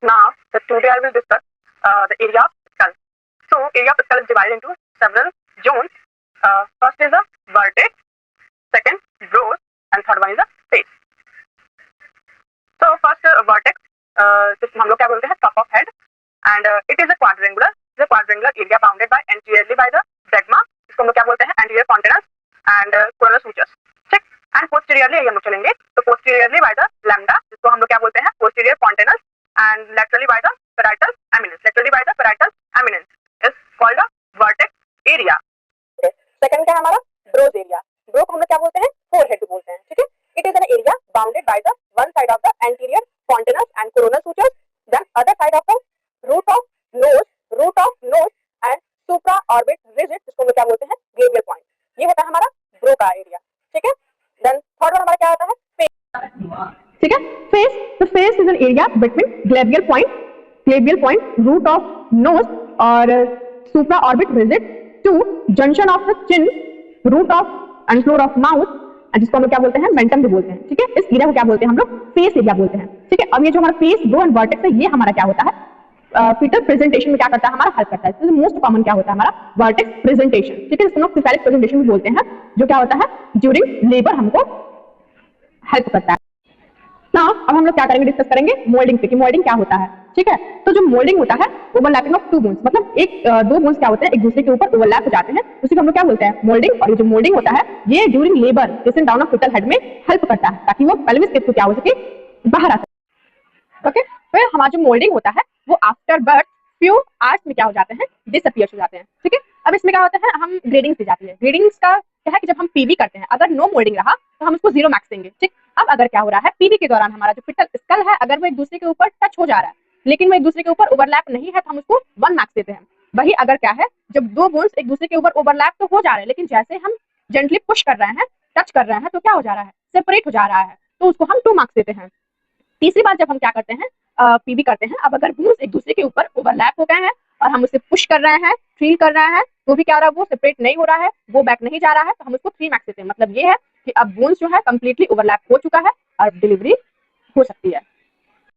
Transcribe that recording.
Now, the today I will discuss the area of skull. So, area of skull is divided into several zones. First is the vertex, second brows, and third one is the face. So, first vertex, जिसको हम लोग क्या बोलते हैं top of head, and it is a quadrangular. The quadrangular area bounded by anteriorly by the diaphragm, इसको हम लोग क्या बोलते हैं anterior fontanus and coronal sutures. ठीक. And posteriorly हम लोग चलेंगे तो posteriorly by the lambda, जिसको हम लोग क्या बोलते हैं posterior fontanus and laterally by the parietal eminence. Laterally by the parietal eminence is called the vertex area. Second क्या है हमारा ब्रोज एरिया. ब्रो को हम लोग क्या बोलते हैं फोरहेड बोलते हैं. ठीक है. It is an area bounded by the one side of the anterior fontanus and coronal sutures, then other side of the root of nose and supraorbit ridge, जिसको हम लोग क्या बोलते हैं ग्लेबियल पॉइंट. ये होता है हमारा ब्रो का एरिया. ठीक है. देन थर्ड वन हमारा क्या होता है फेस. ठीक है. Face, the face is an area between glabellar point, root of nose और सुप्राऑर्बिट रिजिड to junction of the chin, root of and floor of mouth, जिसको हम लोग क्या बोलते हैं मेंटम भी बोलते हैं. ठीक है. इस एरिया को क्या बोलते हैं हम लोग फेस एरिया बोलते हैं. ठीक है. अब ये जो हमारा फेस, ब्रो एंड वर्टेक्स है, ये हमारा क्या होता है फीटल प्रेजेंटेशन में क्या करता है हमारा हेल्प करता है. मोस्ट कॉमन क्या होता है हमारा वर्टेक्स प्रेजेंटेशन. ठीक है. इसको हम सिफेलिक प्रेजेंटेशन भी बोलते हैं, जो क्या होता है ड्यूरिंग लेबर हमको हेल्प करता है. ना अब हम लोग क्या करेंगे, डिस्कस करेंगे मोल्डिंग पे कि मोल्डिंग क्या होता है. ठीक है. तो जो मोल्डिंग होता है ओवरलैपिंग ऑफ टू बोन्स, मतलब दो बोन्स क्या होते हैं एक दूसरे के ऊपर ओवरलैप हो जाते हैं, उसी को हम लोग क्या बोलते हैं मोल्डिंग. और ये जो मोल्डिंग होता है ये during labour present down of foetal head में हेल्प करता है ताकि वो पेल्विस स्पेस को क्या हो सके बाहर आ सके. ओके. फिर हमारा जो मोल्डिंग होता है वो आफ्टर बर्थ फ्यू आवर्स में क्या हो जाते हैं डिसअपीयर हो जाते हैं. ठीक है. अब इसमें क्या होता है हम ग्रेडिंग्स दी जाती है. ग्रेडिंग्स का क्या है कि जब हम पीवी करते हैं अगर नो मोल्डिंग रहा तो हम उसको 0 मार्क्स देंगे. ठीक. अब अगर क्या हो रहा है पीवी के दौरान हमारा जो फिटल स्कल है अगर वो एक दूसरे के ऊपर टच हो जा रहा है लेकिन वो एक दूसरे के ऊपर ओवरलैप नहीं है तो हम उसको 1 मार्क्स देते हैं. वही अगर क्या है जब दो बोन्स एक दूसरे के ऊपर ओवरलैप तो हो जा रहे हैं लेकिन जैसे हम जेंटली पुश कर रहे हैं टच कर रहे हैं तो क्या हो जा रहा है सेपरेट हो जा रहा है तो उसको हम 2 मार्क्स देते हैं. तीसरी बार जब हम क्या करते हैं पीवी करते हैं, अब अगर बोन्स एक दूसरे के ऊपर ओवरलैप हो गए हैं और हम उसे पुश कर रहे हैं फील कर रहे हैं तो भी क्या हो रहा है वो सेपरेट नहीं हो रहा है, वो बैक नहीं जा रहा है तो हम उसको 3 मार्क्स देते हैं. मतलब ये है कि अब बोन्स जो है कंप्लीटली ओवरलैप हो चुका है और डिलीवरी हो सकती है.